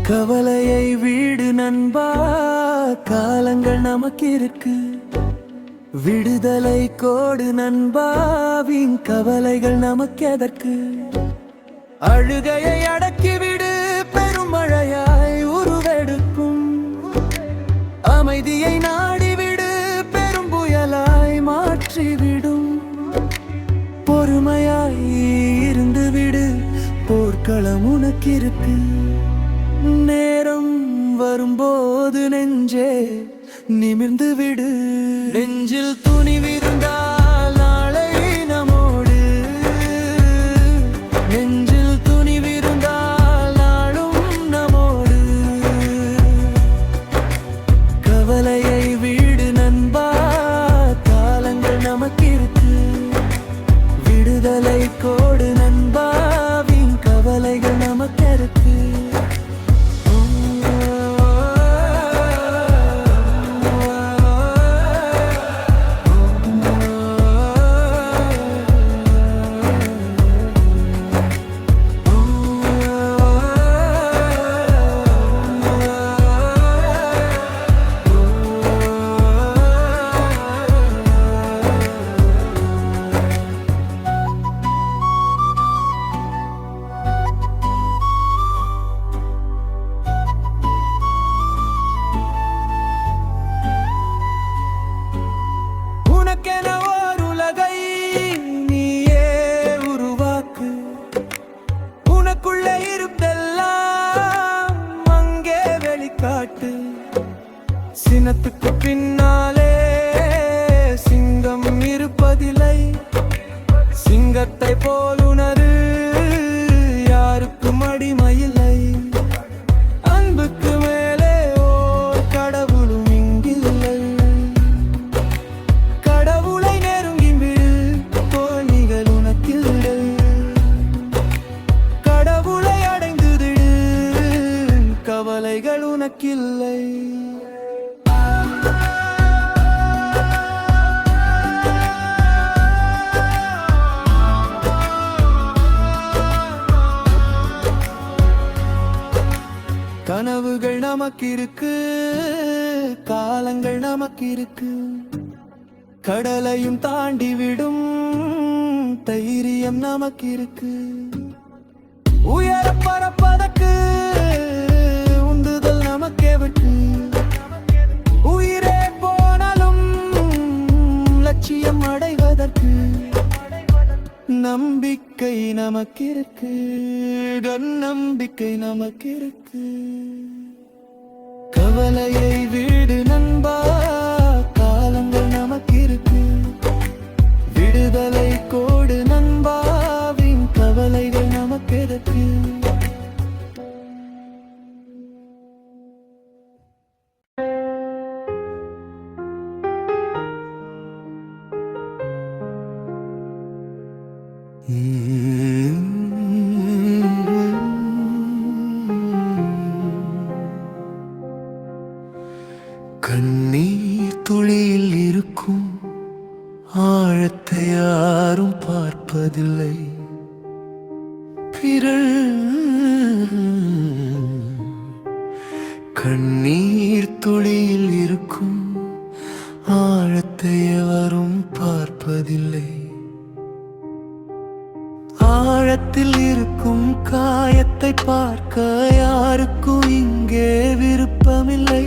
கவலையை வீடு நண்பா, காலங்கள் நமக்கு இருக்கு. விடுதலை கோடு நண்பா, வீண் கவலைகள் நமக்கு எதற்கு? அழுகையை அடக்கிவிடு, பெருமழையாய் உருவெடுக்கும். அமைதியை நாடிவிடு, பெரும் புயலாய் மாற்றிவிடும். பொறுமையாய் இருந்துவிடு, போர்க்களம் உனக்கு இருக்கு. நேரம் வரும்போது நெஞ்சே நிமிர்ந்து விடு. நெஞ்சில் துணிவிருந்தால் நாளை நம்மோடு. நெஞ்சில் துணிவிருந்தால் நாளும் நம்மோடு. கவலையை வீடு நண்பா, காலங்கள் நமக்கு இருக்கு. விடுதலை கோடு நண்பா, வீண் கவலைகள் நமக்கு இருக்கு. சினத்துக்கு பின்னாலே சிங்கம் இருப்பதில்லை. சிங்கத்தை போல் உணரு, யாருக்கும் அடிமையில்லை. அன்புக்கு மேலே ஓர் கடவுளும் இங்கில்லை. கடவுளை நெருங்கி விடு, தோல்விகள் உனக்கில்லை. கடவுளை அடைந்து விடு, கவலைகள் உனக்கில்லை. கனவுகள் நமக்கு இருக்கு, காலங்கள் நமக்கு இருக்கு. கடலையும் தாண்டி விடும் தைரியம் நமக்கு இருக்கு. உயர பறப்பதற்கு உந்துதல் நமக்கே விட்டு. உயிரே போனாலும் லட்சியம் அடைவதற்கு நம்பிக்கை நமக்கு இருக்கு. நம்பிக்கை நமக்கு இருக்கு. கவலையை வீடு நண்பா, காலங்கள் நமக்கு இருக்கு. விடுதலை கோடு நண்பா, வீண் கவலைகள் நமக்கு இருக்கு. கண்ணீர் துளியில் இருக்கும் ஆழத்தை யாரும் பார்ப்பதில்லை. கண்ணீர் துளியில் இருக்கும் ஆழத்தை எவரும் பார்ப்பதில்லை. ஆழத்தில் இருக்கும் காயத்தை பார்க்க யாருக்கும் இங்கே விருப்பமில்லை.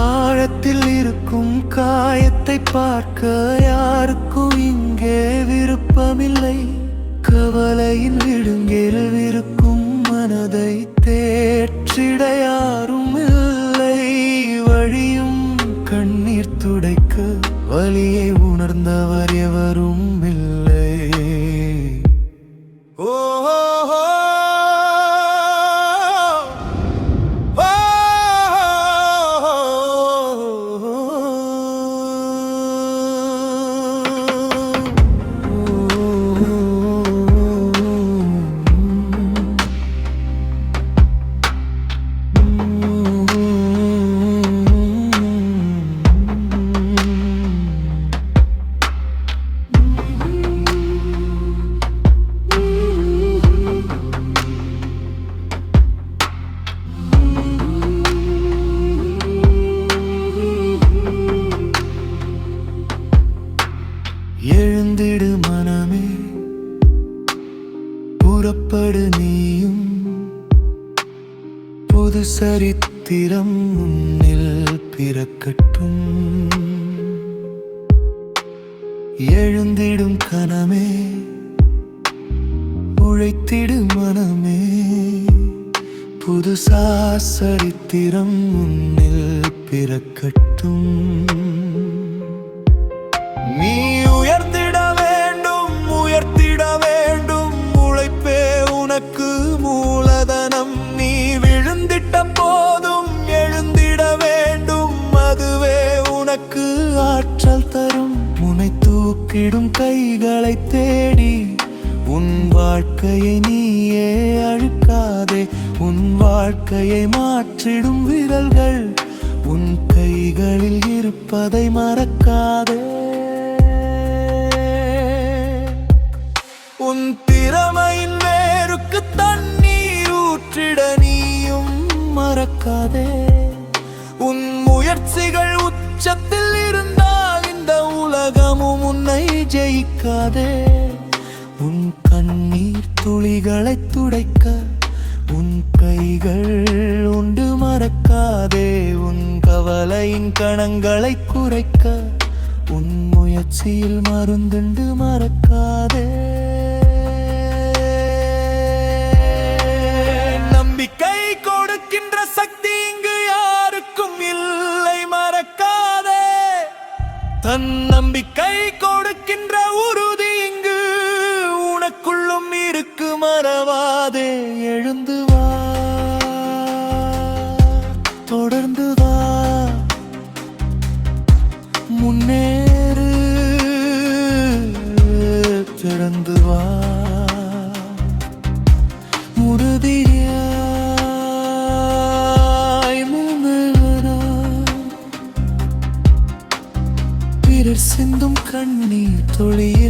ஆழத்தில் இருக்கும் காயத்தை பார்க்க யாருக்கும் இங்கே விருப்பமில்லை. கவலையின் விடுங்கில் இருக்கும் மனதை தேற்றிட யாரும் இல்லை. வழியும் கண்ணீர் துடைக்க வலியை உணர்ந்தவர் எவரும் இல்லை. புறப்படு நீயும், புது சரித்திரம் முன்னில் பிறக்கட்டும். எழுந்திடும் கனமே, உழைத்திடு மனமே, புது சரித்திரம் முன்னில் பிறக்கட்டும். நீ உயர்ந்திட வேண்டும், உயர்த்திட வேண்டும், உழைப்பே உனக்கு மூலதனம். நீ விழுந்திட்ட போதும் எழுந்திட வேண்டும், அதுவே உனக்கு ஆற்றல் தரும். முனை தூக்கிடும் கைகளை தேடி உன் வாழ்க்கையை நீயே அழுக்காதே. உன் வாழ்க்கையை மாற்றிடும் விரல்கள் உன் கைகளில் இருப்பதை மறக்காதே. உன் திறமையின் வேருக்கு தண்ணீர் ஊற்றிட நீயும் மறக்காதே. உன் முயற்சிகள் உச்சத்தில் இருந்தால் இந்த உலகமும் உன்னை ஜெயிக்காதே. உன் கண்ணீர் துளிகளை துடைக்க உன் கைகள் உண்டு மறக்காதே. உன் கவலையின் கணங்களை குறைக்க உன் முயற்சியில் மருந்துண்டு மறக்காதே. நம்பிக்கை கொடுக்கின்ற சக்தி இங்கு யாருக்கும் இல்லை, மறக்காதே. தன் நம்பிக்கை கொடுக்கின்ற உறுதி இங்கு உனக்குள்ளும் இருக்கு, மறவாதே. எழுந்து வா, தொடர்ந்து வா, முன்னேறு, திறந்து வா, உறுதியாய் முன்னேறா. பிறர் சிந்தும் கண்ணீர் தொழிய